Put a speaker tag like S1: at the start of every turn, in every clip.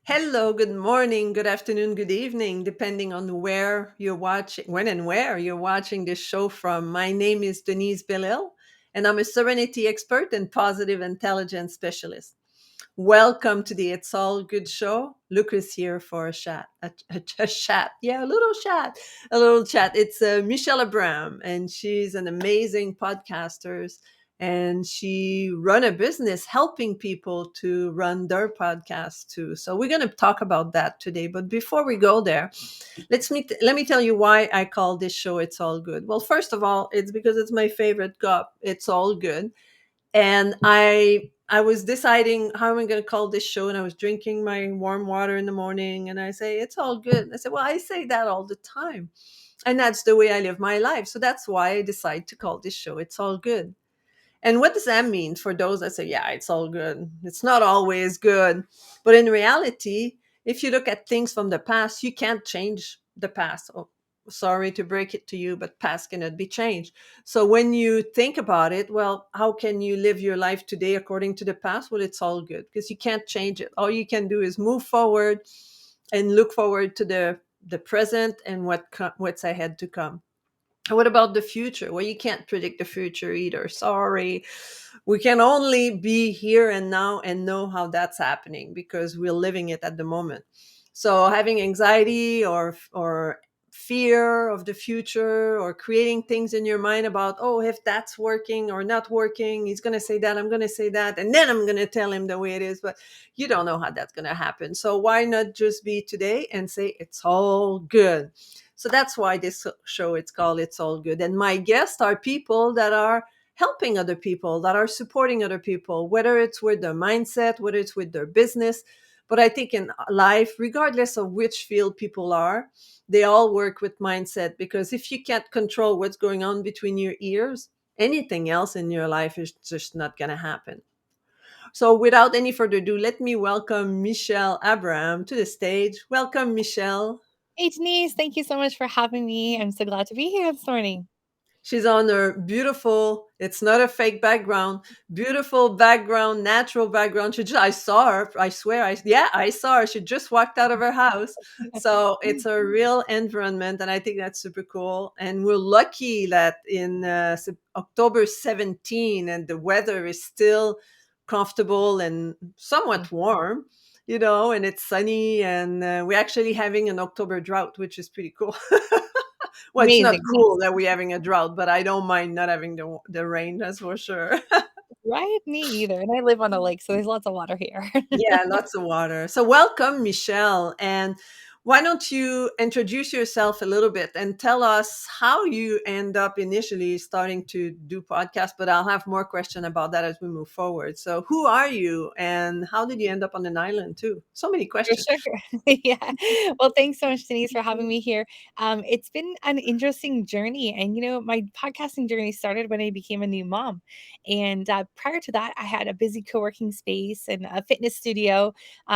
S1: Hello, good morning, good afternoon, good evening, depending on where you're watching, when and where you're watching this show from. My name is Denise Belisle, and I'm a serenity expert and positive intelligence specialist. Welcome to the It's All Good show. Luke is here for a chat, a chat, yeah, a little chat, a little chat. It's Michelle Abram, and she's an amazing podcaster, and she run a business helping people to run their podcast too. So we're going to talk about that today. But before we go there, let me tell you why I call this show It's All Good. Well, first of all, it's because it's my favorite cup. It's all good, and I was deciding how am I going to call this show, and I was drinking my warm water in the morning, and I say it's all good. I said, well, I say that all the time, and that's the way I live my life. So that's why I decide to call this show It's All Good. And what does that mean for those that say, yeah, it's all good? It's not always good. But in reality, if you look at things from the past, you can't change the past. Oh, sorry to break it to you, but past cannot be changed. So when you think about it, well, how can you live your life today according to the past? Well, it's all good because you can't change it. All you can do is move forward and look forward to the present and what's ahead to come. What about the future? Well, you can't predict the future either. Sorry. We can only be here and now and know how that's happening because we're living it at the moment. So having anxiety or fear of the future or creating things in your mind about, oh, if that's working or not working, he's going to say that, I'm going to say that, and then I'm going to tell him the way it is, but you don't know how that's going to happen. So why not just be today and say it's all good? So that's why this show, it's called It's All Good. And my guests are people that are helping other people, that are supporting other people, whether it's with their mindset, whether it's with their business. But I think in life, regardless of which field people are, they all work with mindset, because if you can't control what's going on between your ears, anything else in your life is just not going to happen. So without any further ado, let me welcome Michelle Abram to the stage. Welcome, Michelle.
S2: Hey Denise, thank you so much for having me. I'm so glad to be here this morning.
S1: She's on her beautiful, it's not a fake background, beautiful background, natural background. I saw her, I swear, I saw her. She just walked out of her house. So it's a real environment, and I think that's super cool. And we're lucky that in October 17, and the weather is still comfortable and somewhat warm, and it's sunny, and we're actually having an October drought, which is pretty cool. Well, it's not
S2: Amazing.
S1: cool that we're having a drought, but I don't mind not having the rain, that's for sure.
S2: Right? Me either. And I live on a lake, so there's lots of water here.
S1: Yeah, lots of water. So welcome, Michelle. And why don't you introduce yourself a little bit and tell us how you end up initially starting to do podcasts, but I'll have more question about that as we move forward. So who are you and how did you end up on an island too? So many
S2: For
S1: questions.
S2: sure. Yeah. Well, thanks so much, Denise, for having me here. It's been an interesting journey. And, my podcasting journey started when I became a new mom. And prior to that, I had a busy co working space and a fitness studio.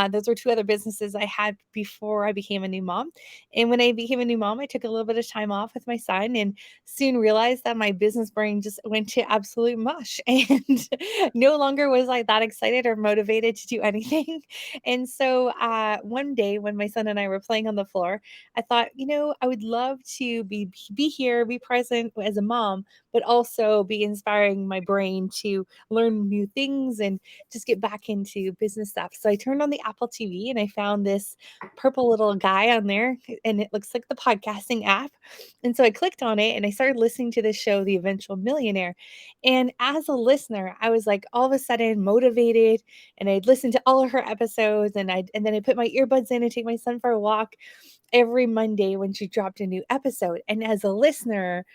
S2: Those were two other businesses I had before I became a new mom. And when I became a new mom, I took a little bit of time off with my son and soon realized that my business brain just went to absolute mush. And no longer was I that excited or motivated to do anything. And so one day when my son and I were playing on the floor, I thought, I would love to be here, be present as a mom, but also be inspiring my brain to learn new things and just get back into business stuff. So I turned on the Apple TV and I found this purple little guy on there, and it looks like the podcasting app. And so I clicked on it and I started listening to this show, The Eventual Millionaire. And as a listener, I was like all of a sudden motivated, and I'd listen to all of her episodes, and then I put my earbuds in and take my son for a walk every Monday when she dropped a new episode. And as a listener,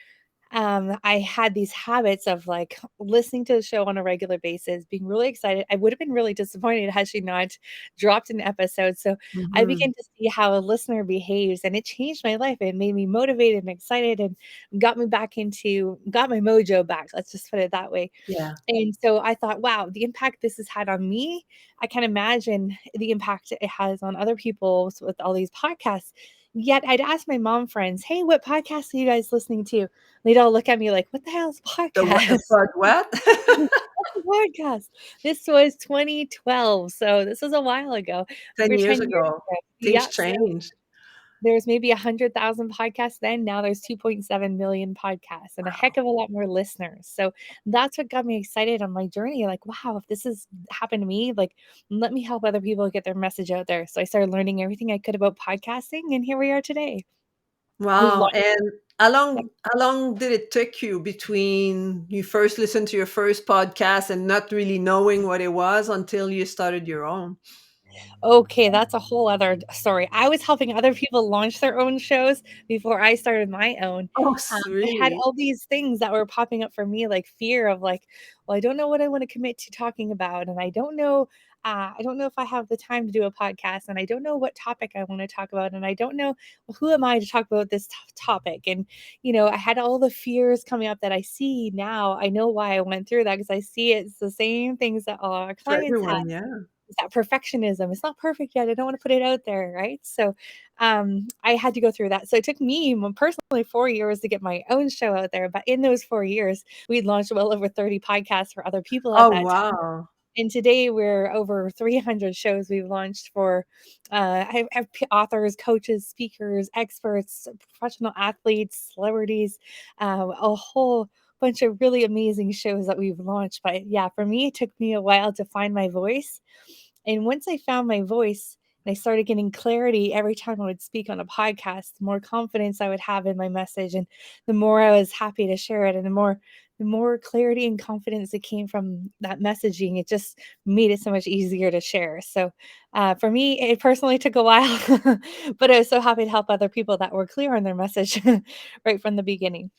S2: I had these habits of like listening to the show on a regular basis, being really excited. I would have been really disappointed had she not dropped an episode. So I
S1: Mhm.
S2: began to see how a listener behaves, and it changed my life. It made me motivated and excited and got my mojo back. Let's just put it that way.
S1: Yeah.
S2: And so I thought, wow, the impact this has had on me, I can imagine the impact it has on other people with all these podcasts. Yet I'd ask my mom friends, "Hey, what podcast are you guys listening to?" They'd all look at me like, "What the hell is a
S1: The what? The
S2: podcast?"
S1: pod what?
S2: What's a podcast? This was 2012, so this was a while ago,
S1: 10
S2: over
S1: years
S2: 10 years
S1: ago.
S2: ago.
S1: Things
S2: Yeah, so
S1: changed.
S2: there's maybe 100,000 podcasts then, now there's 2.7 million podcasts and a heck of a lot more listeners, so that's what got me excited on my journey, like, "Wow, if this has happened to me, like, let me help other people get their message out there." So I started learning everything I could about podcasting, and here we are today. We've
S1: Wow,
S2: launched
S1: and how long did it take you between you first listened to your first podcast and not really knowing what it was until you started your own?
S2: Okay, that's a whole other story. I was helping other people launch their own shows before I started my own.
S1: Oh,
S2: I had
S1: really?
S2: all these things that were popping up for me, like fear of like, well, I don't know what I want to commit to talking about, and I don't know if I have the time to do a podcast, and I don't know what topic I want to talk about, and I don't know, well, who am I to talk about this topic? And I had all the fears coming up that I see now. I know why I went through that because I see it's the same things that all our
S1: For
S2: clients have.
S1: everyone, yeah.
S2: It's that perfectionism. It's not perfect yet. I don't wanna put it out there, right? So, I had to go through that. So it took me, personally 4 years to get my own show out there, but in those 4 years, we'd launched well over 30 podcasts for other people at
S1: Oh,
S2: that time.
S1: wow.
S2: And today we're over 300 shows we've launched for, I have authors, coaches, speakers, experts, professional athletes, celebrities, a whole bunch of really amazing shows that we've launched. But yeah, for me, it took me a while to find my voice. And once I found my voice and I started getting clarity every time I would speak on a podcast, the more confidence I would have in my message and the more I was happy to share it and the more clarity and confidence that came from that messaging, it just made it so much easier to share. So, for me, it personally took a while, but I was so happy to help other people that were clear on their message right from the beginning.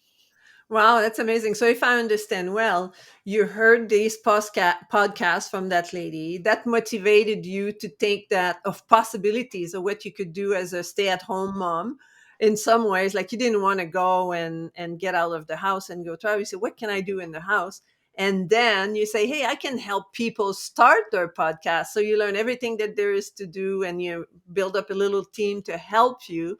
S1: Wow, that's amazing. So if I understand well, you heard this podcast from that lady that motivated you to take that of possibilities of what you could do as a stay-at-home mom. In some ways, like you didn't want to go and get out of the house and go travel. You say, what can I do in the house? And then you say, hey, I can help people start their podcast. So you learn everything that there is to do and you build up a little team to help you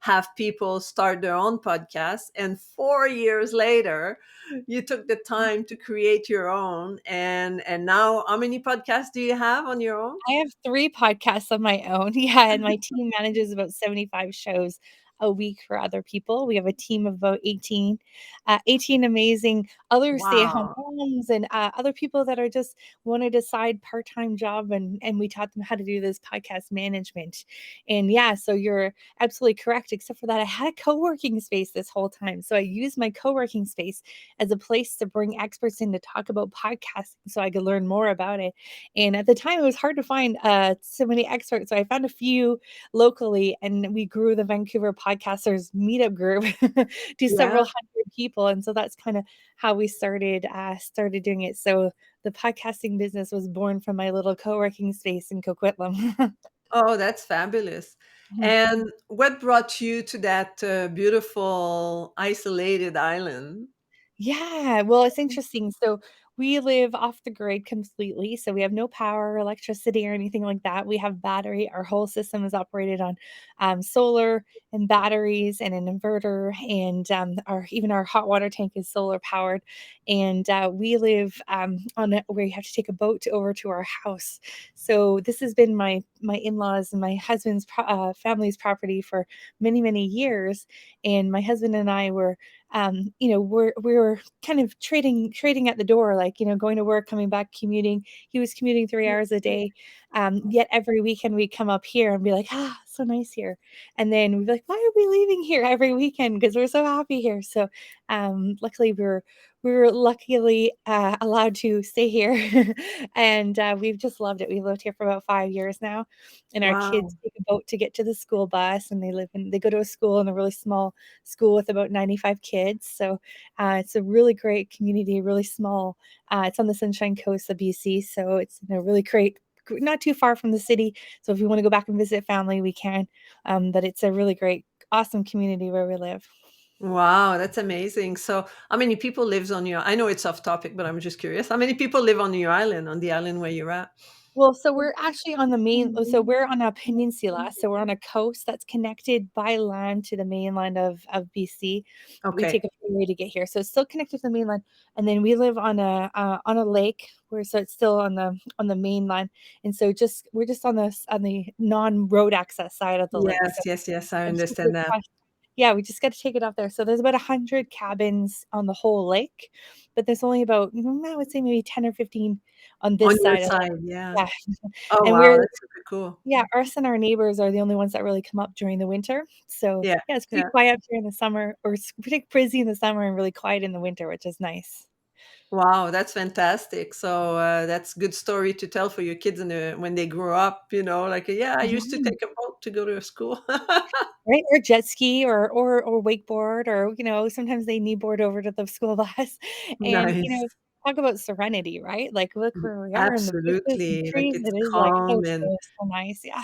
S1: have people start their own podcast. And 4 years later, you took the time to create your own. And now, how many podcasts do you have on your own?
S2: I have 3 podcasts of my own. Yeah, and my team manages about 75 shows a week for other people. We have a team of about 18 amazing other stay-at-home
S1: Wow.
S2: moms and, other people that are just wanted a side part-time job, and we taught them how to do this podcast management. And yeah, so you're absolutely correct, except for that I had a co-working space this whole time. So I used my co-working space as a place to bring experts in to talk about podcasting so I could learn more about it. And at the time, it was hard to find so many experts. So I found a few locally, and we grew the Vancouver Podcasters Meetup group to several
S1: Yeah.
S2: hundred people. And so that's kind of how we started doing it. So the podcasting business was born from my little co-working space in Coquitlam.
S1: Oh, that's fabulous. And what brought you to that beautiful, isolated island?
S2: Yeah, well, it's interesting. So we live off the grid completely. So we have no power, electricity, or anything like that. We have battery. Our whole system is operated on solar and batteries and an inverter, and our even our hot water tank is solar powered. And we live where you have to take a boat over to our house. So this has been my in laws and my husband's family's property for many years. And my husband and I were we were kind of trading at the door, like, going to work, coming back, commuting. He was commuting 3 hours a day. Yet every weekend we come up here and be like, so nice here. And then we'd be like, why are we leaving here every weekend? Because we're so happy here. So luckily we were luckily allowed to stay here. And we've just loved it. We've lived here for about 5 years now. And our
S1: Wow.
S2: kids take a boat to get to the school bus, and they go to a school in a really small school with about 95 kids. So it's a really great community, really small. It's on the Sunshine Coast of BC, so it's in a really great, not too far from the city. So if you want to go back and visit family, we can. But it's a really great, awesome community where we live.
S1: Wow, that's amazing. So, how many people lives on your I know it's off topic, but I'm just curious. How many people live on your island, on the island where you're at?
S2: Well, so we're actually on the main so we're on a peninsula, so we're on a coast that's connected by land to the mainland of BC. We take
S1: Okay.
S2: a ferry to get here, so it's still connected to the mainland, and then we live on a lake where so it's still on the mainland, and so we're just on the non-road access side of the lake, so
S1: Yes, yes, yes, I
S2: I just go
S1: understand that.
S2: across. Yeah, we just gotta take it off there. So there's about 100 cabins on the whole lake, but there's only about, I would say maybe 10 or 15 on
S1: On
S2: this
S1: your
S2: side of it.
S1: side, yeah.
S2: Yeah.
S1: Oh,
S2: And
S1: wow,
S2: we're
S1: that's super cool.
S2: yeah, us and our neighbors are the only ones that really come up during the winter. So,
S1: Yeah,
S2: yeah, it's pretty
S1: yeah.
S2: quiet up here in the summer, or it's pretty busy in the summer and really quiet in the winter, which is nice.
S1: Wow, that's fantastic. So, that's good story to tell for your kids when they grow up, like, "Yeah, I used to
S2: Mhm.
S1: take a boat to go to school."
S2: Right, or jet ski or wakeboard or, sometimes they kneeboard over to the school bus and,
S1: Nice.
S2: talk about serenity, right? Like, look
S1: Mm,
S2: where we are in the bushes and
S1: absolutely, like,
S2: trees.
S1: it's
S2: It is like, oh,
S1: calm
S2: so nice, yeah.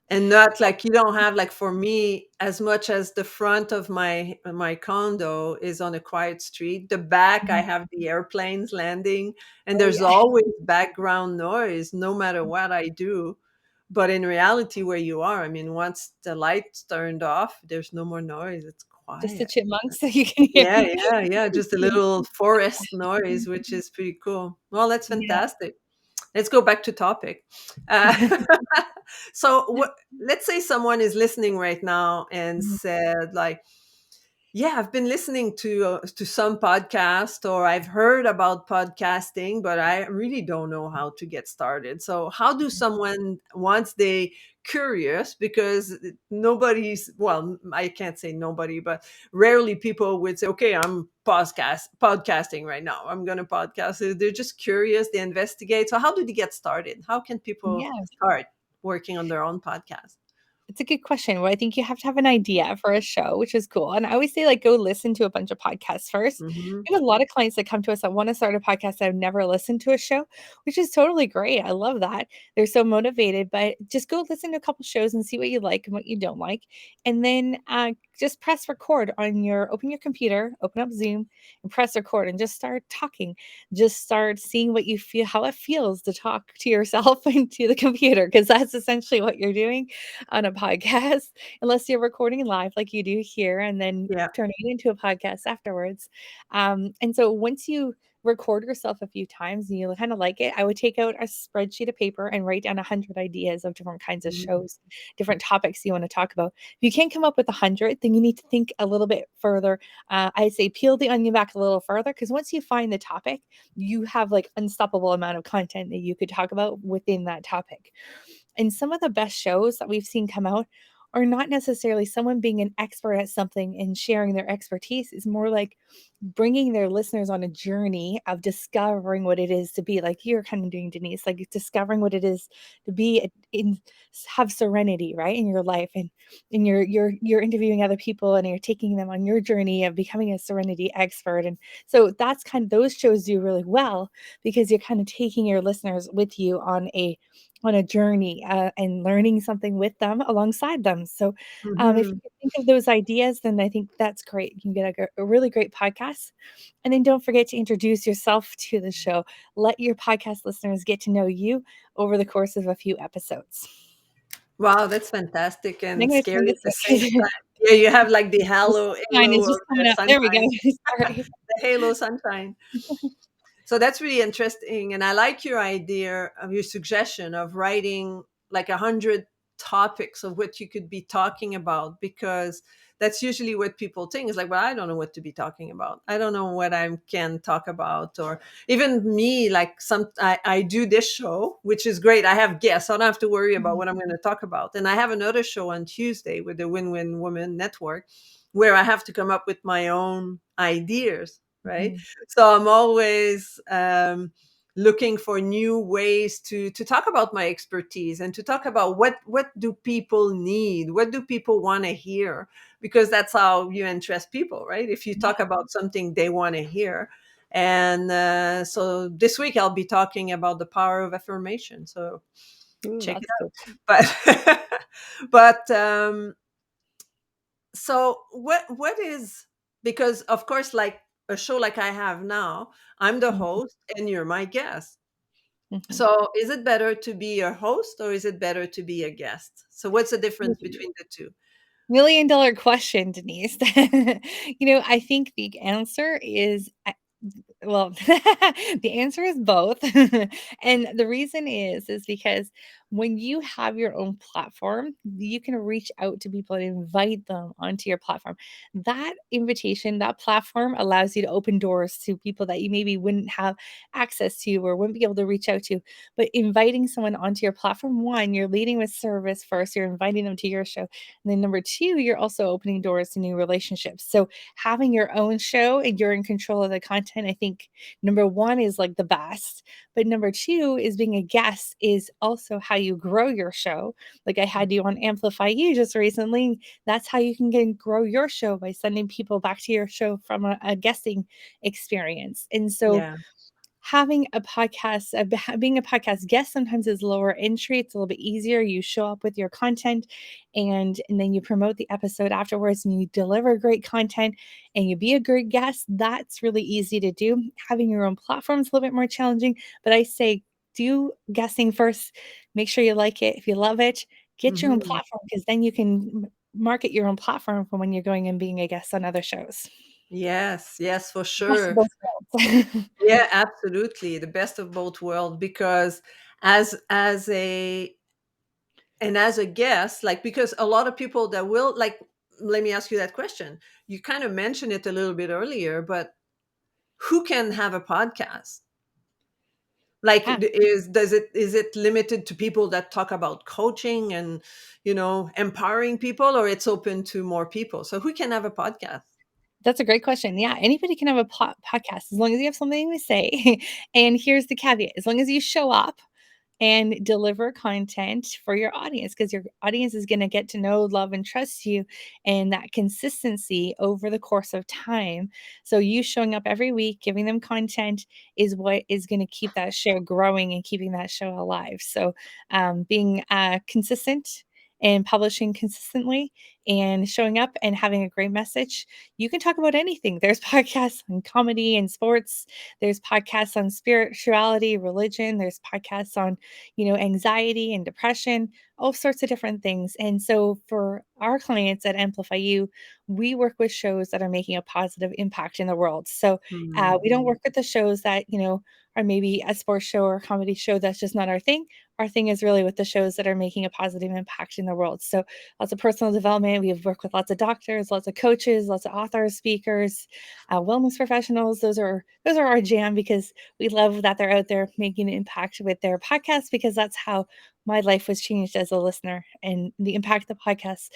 S1: and not like you don't have like for me, as much as the front of my condo is on a quiet street, the back I
S2: Mhm.
S1: have the airplanes landing, and
S2: Oh,
S1: there's
S2: yeah.
S1: always background noise no matter what I do. But in reality, where you are, I mean, once the lights turned off, there's no more noise. It's
S2: Just the
S1: quiet.
S2: chipmunks that you can hear.
S1: Yeah, yeah, yeah. Just a little forest noise, which is pretty cool. Well, that's
S2: Yeah.
S1: fantastic. Let's go back to topic. Uh, so, let's say someone is listening right now and
S2: Mhm.
S1: said, like, yeah, I've been listening to some podcast, or I've heard about podcasting, but I really don't know how to get started. So, how do someone once they curious, because nobody's, well, I can't say nobody, but rarely people would say, "Okay, I'm podcasting right now. I'm going to podcast." So they're just curious, they investigate. So, how do they get started? How can people
S2: Yeah.
S1: start working on their own podcast?
S2: It's a good question. Well, I think you have to have an idea for a show, which is cool. And I always say, like, go listen to a bunch of podcasts first.
S1: Hmm.
S2: We have a lot of clients that come to us that want to start a podcast that have never listened to a show, which is totally great. I love that. They're so motivated, but just go listen to a couple shows and see what you like and what you don't like. And then just press record open your computer, open up Zoom and press record and just start talking. Just start seeing what you feel, how it feels to talk to yourself and to the computer, because that's essentially what you're doing on a podcast, unless you're recording live like you do here and then
S1: Yeah.
S2: turning it into a podcast afterwards. And so once you record yourself a few times and you kind of like it, I would take out a spreadsheet of paper and write down 100 ideas of different kinds of
S1: Mhm.
S2: shows, different topics you want to talk about. If you can't come up with 100, then you need to think a little bit further. I say peel the onion back a little further, because once you find the topic, you have like unstoppable amount of content that you could talk about within that topic. And some of the best shows that we've seen come out are not necessarily someone being an expert at something and sharing their expertise. Is more like bringing their listeners on a journey of discovering what it is to be like you're kind of doing, Denise, like discovering what it is to be in have serenity, right, in your life. And you're interviewing other people and you're taking them on your journey of becoming a serenity expert. And so that's kind of those shows do really well, because you're kind of taking your listeners with you on a journey, and learning something with them alongside them. So, if you
S1: Mhm.
S2: can think of those ideas, then I think that's great. You can get a really great podcast. And then don't forget to introduce yourself to the show. Let your podcast listeners get to know you over the course of a few episodes.
S1: Wow, that's fantastic
S2: And I'm
S1: and
S2: gonna turn
S1: scary at
S2: this
S1: the same
S2: off.
S1: time. Yeah, you have like the
S2: The sunshine
S1: halo
S2: is
S1: of
S2: just coming
S1: the
S2: up. There we go.
S1: sunshine,
S2: Sorry.
S1: the halo sunshine. So that's really interesting, and I like your idea of your suggestion of writing like 100 topics of what you could be talking about, because that's usually what people think is like, well, I don't know what to be talking about. I don't know what I can talk about, or even me, like I do this show, which is great. I have guests. I don't have to worry about
S2: Mhm.
S1: what I'm going to talk about, and I have another show on Tuesday with the Win-Win Woman Network, where I have to come up with my own ideas, right?
S2: Mhm.
S1: So I'm always looking for new ways to talk about my expertise and to talk about what do people need, what do people want to hear, because that's how you interest people, right? If you
S2: Yeah.
S1: talk about something they want to hear. And so this week I'll be talking about the power of affirmation, so
S2: Ooh,
S1: check it
S2: that's cool.
S1: out. But but so what is, because of course, like a show like I have now, I'm the
S2: Mhm.
S1: host and you're my guest.
S2: Mhm.
S1: So is it better to be a host or is it better to be a guest? So what's the difference between the two?
S2: $1,000,000 question, Denise. I think the answer is well, the answer is both. And the reason is because when you have your own platform, you can reach out to people and invite them onto your platform. That invitation, that platform allows you to open doors to people that you maybe wouldn't have access to or wouldn't be able to reach out to. But inviting someone onto your platform, one, you're leading with service first, you're inviting them to your show. And then number two, you're also opening doors to new relationships. So having your own show and you're in control of the content, I think number one is like the best. But number two is being a guest is also how you grow your show. Like I had you on Amplify You just recently. That's how you can grow your show by sending people back to your show from a guesting experience. And so
S1: Yeah.
S2: having a podcast, being a podcast guest sometimes is lower entry. It's a little bit easier. You show up with your content and then you promote the episode afterwards and you deliver great content and you be a great guest. That's really easy to do. Having your own platform is a little bit more challenging, but I say do guessing first. Make sure you like it. If you love it, get your own
S1: Mhm.
S2: platform because then you can market your own platform for when you're going and being a guest on other shows.
S1: Yes, yes, for
S2: Best of
S1: sure.
S2: both worlds.
S1: Yeah, absolutely. The best of both worlds because as a and as a guest, like because a lot of people that will like let me ask you that question. You kind of mentioned it a little bit earlier, but who can have a podcast? Like
S2: Yeah.
S1: is it limited to people that talk about coaching and empowering people, or it's open to more people? So who can have a podcast?
S2: That's a great question. Yeah, anybody can have a podcast as long as you have something to say. And here's the caveat: as long as you show up and deliver content for your audience, because your audience is going to get to know, love, and trust you, and that consistency over the course of time. So, you showing up every week, giving them content is what is going to keep that show growing and keeping that show alive. So, being consistent and publishing consistently and showing up and having a great message, you can talk about anything. There's podcasts on comedy and sports, there's podcasts on spirituality, religion, there's podcasts on, anxiety and depression, all sorts of different things. And so for our clients at Amplify You, we work with shows that are making a positive impact in the world. So
S1: Hmm.
S2: we don't work with the shows that, are maybe a sports show or a comedy show. That's just not our thing. Our thing is really with the shows that are making a positive impact in the world. So lots of personal development. We have worked with lots of doctors, lots of coaches, lots of authors, speakers, wellness professionals. Those are our jam because we love that they're out there making an impact with their podcast because that's how my life was changed as a listener, and the impact the podcast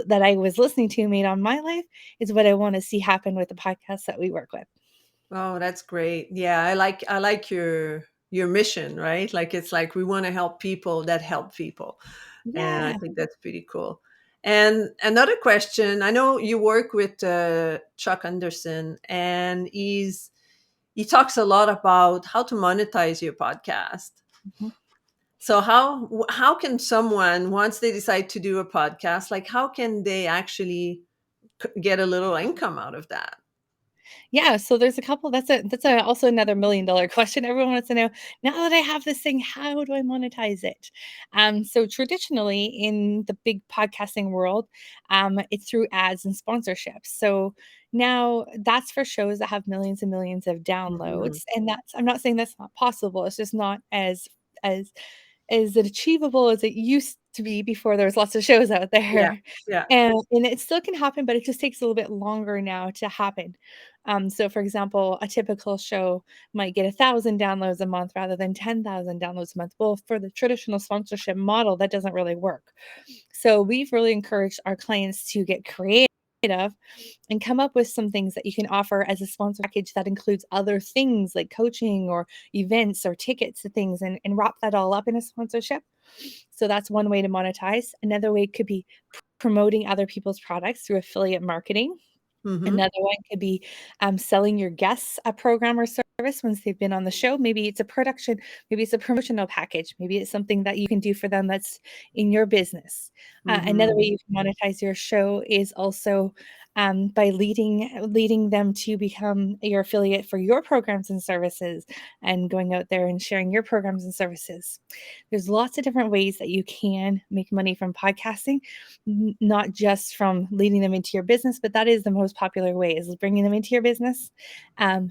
S2: that I was listening to made on my life is what I want to see happen with the podcasts that we work with.
S1: Oh, that's great. Yeah, I like your mission, right? Like it's like we want to help people that help people. And I
S2: Yeah.
S1: think that's pretty cool. And another question, I know you work with Chuck Anderson, and he talks a lot about how to monetize your podcast.
S2: Mhm.
S1: So how can someone, once they decide to do a podcast, like how can they actually get a little income out of that?
S2: Yeah, so there's a couple that's also another $1,000,000 question everyone wants to know, "Now that I have this thing, how do I monetize it?" So traditionally in the big podcasting world, it's through ads and sponsorships. So now that's for shows that have millions and millions of
S1: Mhm.
S2: downloads, and that's I'm not saying that's not possible, it's just not as as achievable as it used to be before there was lots of shows out
S1: Yeah.
S2: there.
S1: Yeah.
S2: And it still can happen, but it just takes a little bit longer now to happen. So for example, a typical show might get 1,000 downloads a month rather than 10,000 downloads a month. Well, for the traditional sponsorship model, that doesn't really work. So we've really encouraged our clients to get creative and come up with some things that you can offer as a sponsor package that includes other things like coaching or events or tickets to things and wrap that all up in a sponsorship. So that's one way to monetize. Another way could be promoting other people's products through affiliate marketing.
S1: Mhm.
S2: Another one could be, selling your guests a program or service once they've been on the show. Maybe it's a production, maybe it's a promotional package, maybe it's something that you can do for them that's in your business. Another way
S1: Mhm.
S2: you can monetize your show is also, by leading them to become your affiliate for your programs and services, and going out there and sharing your programs and services. There's lots of different ways that you can make money from podcasting, not just from leading them into your business, but that is the most popular way, is bringing them into your business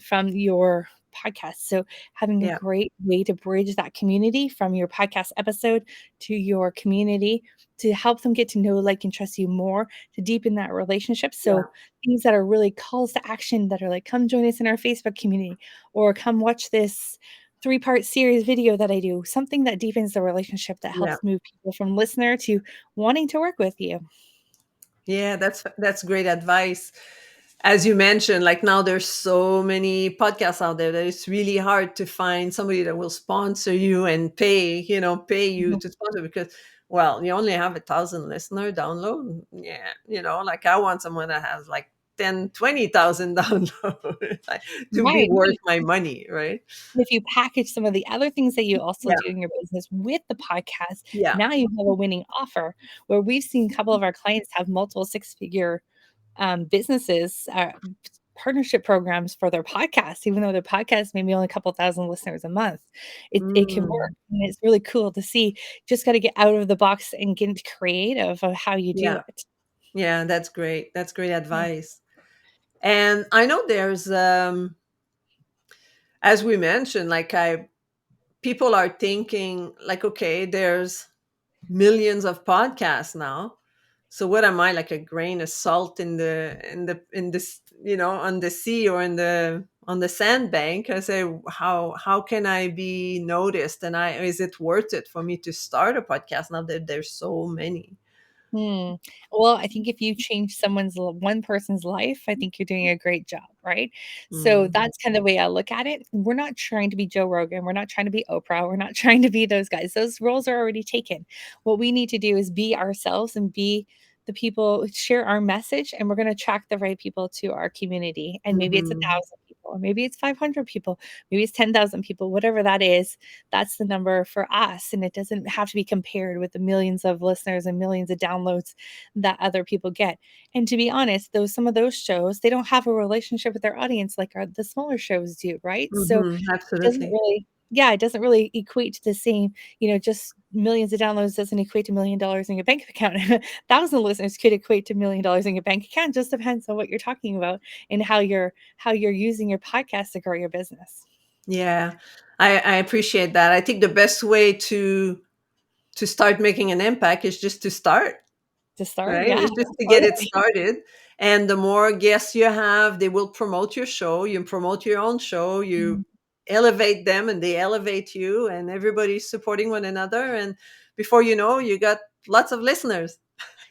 S2: from your podcast. So having a
S1: Yeah.
S2: great way to bridge that community from your podcast episode to your community, to help them get to know, like, and trust you more, to deepen that relationship.
S1: Yeah.
S2: So things that are really calls to action, that are like, come join us in our Facebook community, or come watch this 3-part series video that I do, something that deepens the relationship, that
S1: Yeah.
S2: helps move people from listener to wanting to work with you.
S1: Yeah, that's great advice. As you mentioned, like now there's so many podcasts out there that it's really hard to find somebody that will sponsor you and pay you
S2: Mhm.
S1: to sponsor, because well, you only have 1,000 listener download. Yeah, like I want someone that has like 10, 20,000 download like, to be
S2: Right.
S1: worth my money, right?
S2: If you package some of the other things that you also
S1: Yeah,
S2: do in your business with the podcast,
S1: yeah.
S2: now you have a winning offer, where we've seen a couple of our clients have multiple six-figure businesses, partnership programs for their podcast, even though their podcast may be only a couple thousand listeners a month. It can work,
S1: Mm,
S2: and it's really cool to see. Just got to get out of the box and get creative of how you do
S1: yeah,
S2: it.
S1: yeah. That's great. That's great
S2: Yeah.
S1: advice. And I know there's as we mentioned, like I people are thinking like, okay, there's millions of podcasts now. So what am I, like a grain of salt in this, on the sea or in the on the sandbank? I say, how can I be noticed? And is it worth it for me to start a podcast now that there's so many?
S2: Hmm. Well, I think if you change one person's life, I think you're doing a great job, right? So
S1: Mm,
S2: that's kind of the way I look at it. We're not trying to be Joe Rogan. We're not trying to be Oprah. We're not trying to be those guys. Those roles are already taken. What we need to do is be ourselves and be the people, share our message, and we're going to attract the right people to our community. And maybe it's
S1: mhm.
S2: 1,000 people, or maybe it's 500 people, maybe it's 10,000 people, whatever that is. That's the number for us, and it doesn't have to be compared with the millions of listeners and millions of downloads that other people get. And to be honest, those some of those shows, they don't have a relationship with their audience like the smaller shows do, right? So
S1: Mhm,
S2: it doesn't
S1: absolutely.
S2: really, yeah, it doesn't really equate to the same, just millions of downloads doesn't equate to $1 million in your bank account. 1,000 listeners could equate to $1 million in your bank account. Just depends on what you're talking about and how you're using your podcast to grow your business.
S1: Yeah, I appreciate that. I think the best way to start making an impact is just to start.
S2: To start,
S1: Right?
S2: yeah,
S1: It's just to get it
S2: absolutely.
S1: started. And the more guests you have, they will promote your show. You promote your own show. You elevate them and they elevate you, and everybody's supporting one another. And before you know, you got lots of listeners.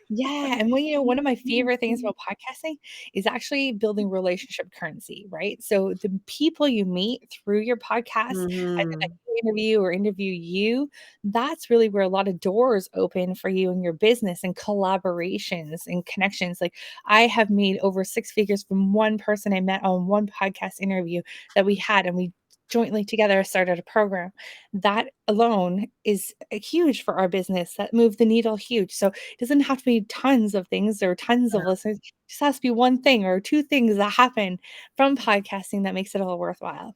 S2: Yeah, and one of my favorite things about podcasting is actually building relationship currency, right? So the people you meet through your podcast, either that
S1: Hmm.
S2: you interview or interview you, that's really where a lot of doors open for you in your business, and collaborations and connections. Like, I have made over 6 figures from one person I met on one podcast interview that we had, and we jointly together started a program. That alone is huge for our business. That moved the needle huge. So it doesn't have to be tons of things or tons of listeners. It just has to be one thing or two things that happen from podcasting that makes it all worthwhile.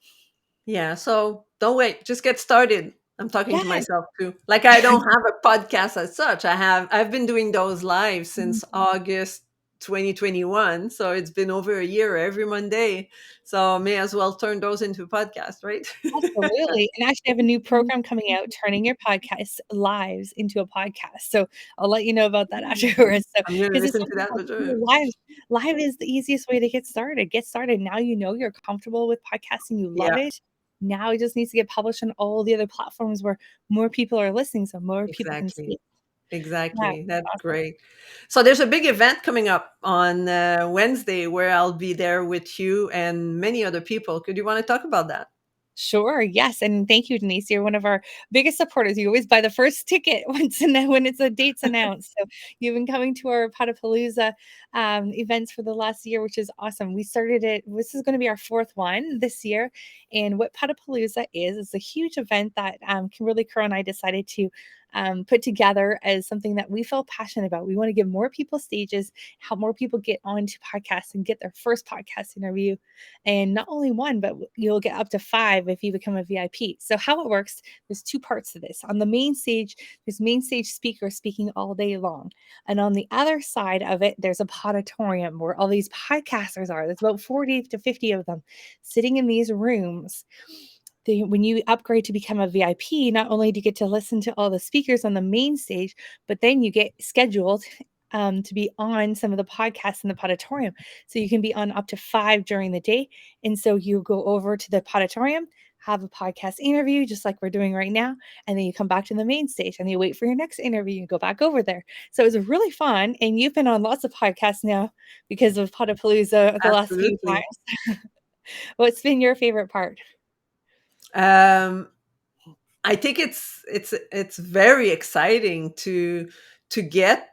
S1: Yeah. So don't wait. Just get started. I'm talking
S2: Yeah.
S1: to myself too. Like I don't have a podcast as such. I've been doing those live since August 2021. So it's been over a year every Monday. So may as well turn those into podcasts, right?
S2: Absolutely, and actually, I have a new program coming out, turning your podcast lives into a podcast, so I'll let you know about that afterwards. So,
S1: I'm gonna
S2: because it's
S1: listen to
S2: something
S1: that
S2: that,
S1: for sure.
S2: live is the easiest way to get started. Get started, now you know you're comfortable with podcasting, you love
S1: Yeah,
S2: it. Now it just needs to get published on all the other platforms where more people are listening, so more people can see
S1: exactly.
S2: it. Yeah,
S1: Exactly. That's
S2: awesome.
S1: great. So there's a big event coming up on Wednesday where I'll be there with you and many other people. Could you want to talk about that?
S2: Sure, yes, and thank you, Denise. You're one of our biggest supporters. You always buy the first ticket when it's a date's announced. So you've been coming to our Podapalooza events for the last year, which is awesome. We started it. This is going to be our fourth one this year. And what Podapalooza is a huge event that Kimberly Crow and I decided to put together as something that we feel passionate about. We want to give more people stages, help more people get onto podcasts and get their first podcast interview. And not only one, but you'll get up to 5 if you become a VIP. So, how it works, there's 2 parts to this. On the main stage, there's main stage speakers speaking all day long. And on the other side of it, there's a podatorium where all these podcasters are. There's about 40 to 50 of them sitting in these rooms. When you upgrade to become a VIP, not only do you get to listen to all the speakers on the main stage, but then you get scheduled to be on some of the podcasts in the podatorium. So you can be on up to 5 during the day. And so you go over to the podatorium, have a podcast interview, just like we're doing right now. And then you come back to the main stage and you wait for your next interview and go back over there. So it's really fun. And you've been on lots of podcasts now because of Podapalooza the last few
S1: Absolutely.
S2: times. What's been your favorite part?
S1: Um, I think it's very exciting to get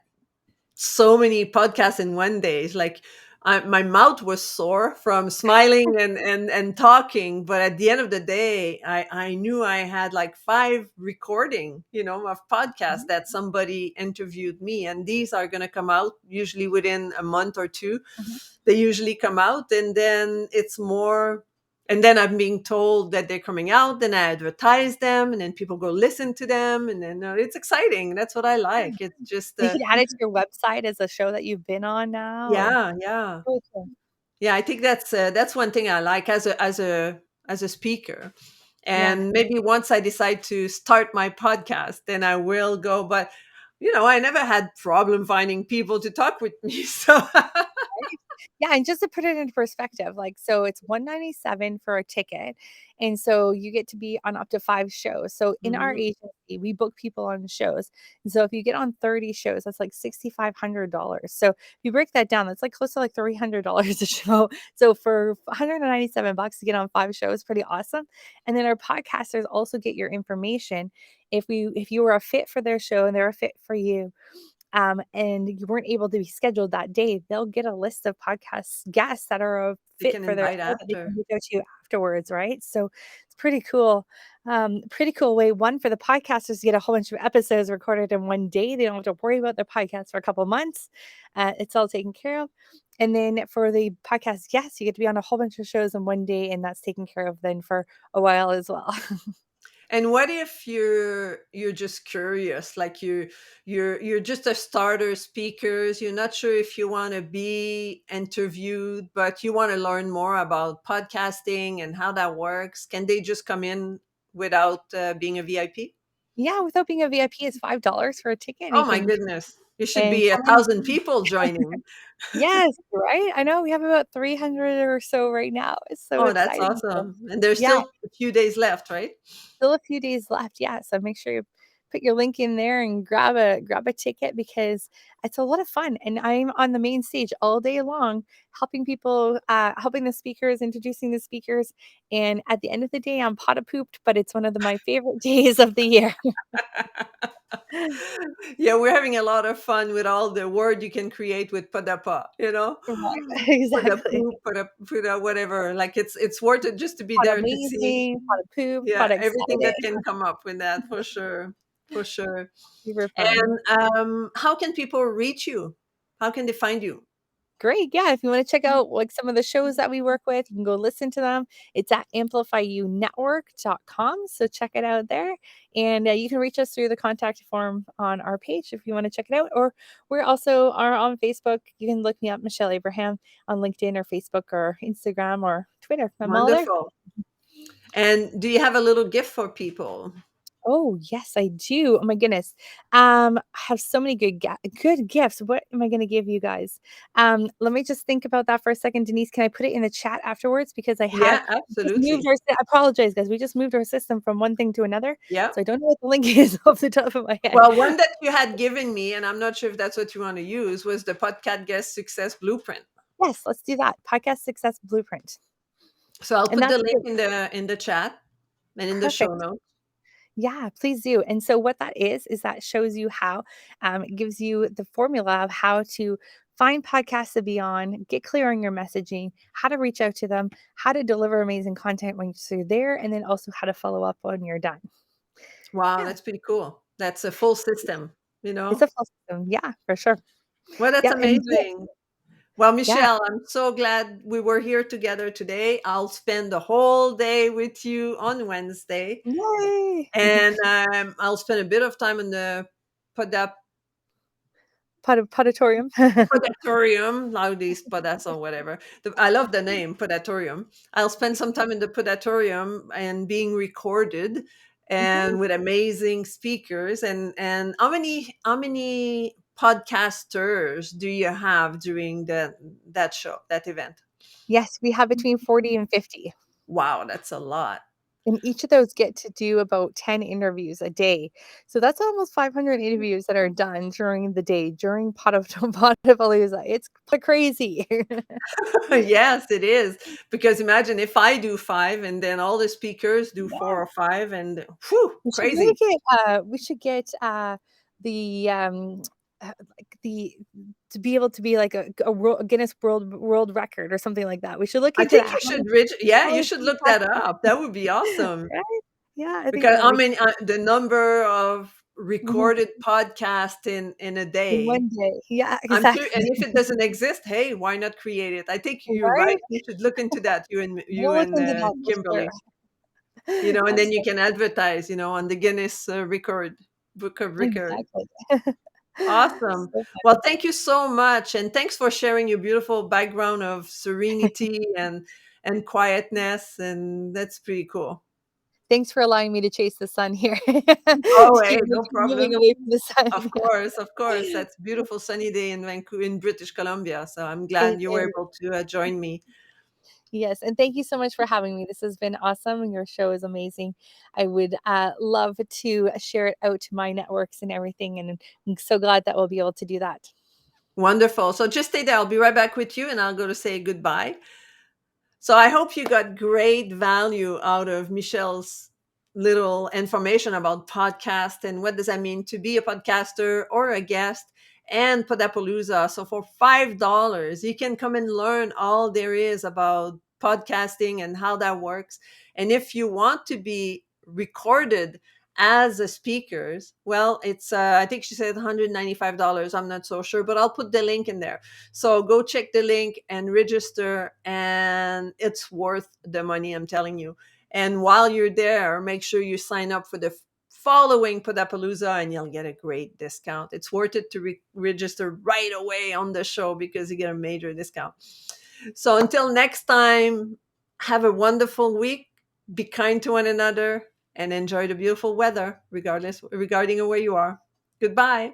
S1: so many podcasts in one day. Like my mouth was sore from smiling and talking, but at the end of the day, I knew I had like 5 recording, of podcasts that somebody interviewed me, and these are going to come out usually within a month or 2.
S2: Mhm.
S1: They usually come out, and then it's more. And then I'm being told that they're coming out, then I advertise them, and then people go listen to them, and then it's exciting. That's what I like. It's just
S2: You can add it to your website as a show that you've been on now, or
S1: yeah, yeah.
S2: really cool.
S1: Yeah, I think that's one thing I like as a speaker.
S2: Yeah.
S1: And maybe once I decide to start my podcast, then I will go. But I never had problem finding people to talk with me. So
S2: Right? Yeah, and just to put it into perspective, like, so it's 197 for a ticket, and so you get to be on up to 5 shows. So in our
S1: Mhm.
S2: agency, we book people on shows, and so if you get on 30 shows, that's like $6,500. So if you break that down, that's like close to like $300 a show. So for 197 bucks to get on 5 shows, pretty awesome. And then our podcasters also get your information. If you were a fit for their show and they're a fit for you, and you weren't able to be scheduled that day, they'll get a list of podcast guests that are a
S1: They
S2: fit
S1: can
S2: for their
S1: invite
S2: show that they can
S1: after.
S2: reach out to you afterwards, right? So it's pretty cool. Pretty cool way, one, for the podcasters to get a whole bunch of episodes recorded in one day. They don't have to worry about their podcast for a couple months. It's all taken care of. And then for the podcast guests, you get to be on a whole bunch of shows in one day, and that's taken care of then for a while as well.
S1: And what if you're just curious, like you're just a starter speakers, you're not sure if you want to be interviewed, but you want to learn more about podcasting and how that works? Can they just come in without being a VIP?
S2: Yeah, without being a VIP, it's $5 for a ticket, and
S1: Oh
S2: you
S1: my
S2: can
S1: goodness. You should
S2: and
S1: be a
S2: come in.
S1: thousand people joining.
S2: Yes, right? I know we have about 300 or so right now. It's so
S1: Oh, that's
S2: exciting. So,
S1: awesome. And there's
S2: yeah,
S1: still a few days left, right?
S2: still a few days left. Yeah, so make sure you put your link in there and grab a ticket because it's a lot of fun. And I'm on the main stage all day long, helping people, helping the speakers, introducing the speakers. And at the end of the day, I'm pot of pooped, but it's one of my favorite days of the year.
S1: Yeah, we're having a lot of fun with all the word you can create with Padapa,
S2: Right,
S1: Put a
S2: exactly.
S1: poop, put a whatever. Like it's worth it just to be
S2: Pot
S1: there to see.
S2: amazing, pot of poop,
S1: Yeah,
S2: pot
S1: everything
S2: excited.
S1: that can come up with that for sure, for sure.
S2: Super fun.
S1: And how can people reach you? How can they find you?
S2: Great. Yeah. If you want to check out like some of the shows that we work with, you can go listen to them. It's at amplifyounetwork.com. So check it out there. And you can reach us through the contact form on our page if you want to check it out. Or we're also are on Facebook. You can look me up, Michelle Abraham, on LinkedIn or Facebook or Instagram or Twitter. I'm all there.
S1: Wonderful. And do you have a little gift for people?
S2: Oh, yes, I do. Oh my goodness. I have so many good gifts. What am I gonna give you guys? Let me just think about that for a second. Denise, can I put it in the chat afterwards? Because
S1: Yeah,
S2: we just moved
S1: absolutely.
S2: I apologize, guys. We just moved our system from one thing to another,
S1: Yeah.
S2: so I don't know what the link is off the top of my head.
S1: Well, one that you had given me, and I'm not sure if that's what you want to use, was the podcast guest success blueprint.
S2: Yes, let's do that. Podcast Success Blueprint.
S1: So I'll
S2: And
S1: put the
S2: that's
S1: link
S2: good.
S1: in the chat and in the show
S2: Perfect.
S1: notes.
S2: Yeah, please do. And so what that is that shows you how, it gives you the formula of how to find podcasts to be on, get clear on your messaging, how to reach out to them, how to deliver amazing content once you're there, and then also how to follow up when you're done.
S1: Wow,
S2: Yeah,
S1: that's pretty cool. That's a full system, you
S2: It's
S1: know?
S2: a full system. Yeah, for sure.
S1: Well, that's
S2: Yeah, and
S1: amazing. Well,
S2: yeah.
S1: Michelle, I'm so glad we were here together today. I'll spend the whole day with you on Wednesday,
S2: Yay!
S1: and I'll spend a bit of time in the Podap
S2: Podatorium.
S1: Podatorium, nowadays Podas or whatever. I love the name Podatorium. I'll spend some time in the Podatorium and being recorded
S2: Mhm.
S1: and with amazing speakers. And how many podcasters do you have during that show, that event?
S2: Yes, we have between 40 and 50.
S1: Wow, that's a lot.
S2: And each of those get to do about 10 interviews a day. So that's almost 500 interviews that are done during the day, during Podapalooza. It's crazy.
S1: Yes, it is. Because imagine if I do five and then all the speakers do four
S2: Yeah.
S1: or five and whew,
S2: We should really
S1: crazy.
S2: get, the, like, the to be able to be like a Guinness World Record or something like that. We should look
S1: I
S2: into
S1: think
S2: that.
S1: you should reach, yeah,
S2: How
S1: you
S2: many
S1: should look that
S2: podcasts
S1: up. That would be awesome.
S2: right? Yeah, I think
S1: Because
S2: that
S1: I
S2: we
S1: mean, the number of
S2: mhm,
S1: recorded podcasts in a
S2: in
S1: day,
S2: one day. Yeah,
S1: I'm sure. And
S2: exactly.
S1: if it doesn't exist, hey, why not create it? I think you're right.
S2: Right?
S1: You should look into that. You
S2: We'll look
S1: and
S2: into that for
S1: Kimberly.
S2: sure.
S1: And then you
S2: Absolutely.
S1: can advertise. On the Guinness record book of record.
S2: Exactly.
S1: Awesome.
S2: So
S1: Well,
S2: fun.
S1: thank you so much, and thanks for sharing your beautiful background of serenity and quietness, and that's pretty cool.
S2: Thanks for allowing me to chase the sun here.
S1: Oh,
S2: To
S1: hey, no
S2: keep moving
S1: problem.
S2: away from the sun.
S1: Of course, of course. That's a beautiful sunny day in Vancouver, in British Columbia. So I'm
S2: It
S1: glad you were
S2: is.
S1: able to join me.
S2: Yes, and thank you so much for having me. This has been awesome, and your show is amazing. I would, love to share it out to my networks and everything, and I'm so glad that we'll be able to do that.
S1: Wonderful. So just stay there. I'll be right back with you, and I'll go to say goodbye. So I hope you got great value out of Michelle's little information about podcast and what does that mean to be a podcaster or a guest and Podapalooza. So for $5, you can come and learn all there is about podcasting and how that works. And if you want to be recorded as a speakers, well, it's I think she said $195. I'm not so sure, but I'll put the link in there. So go check the link and register, and it's worth the money, I'm telling you. And while you're there, make sure you sign up for the following Podapalooza and you'll get a great discount. It's worth it to register right away on the show because you get a major discount. So until next time, have a wonderful week. Be kind to one another and enjoy the beautiful weather, regarding where you are. Goodbye.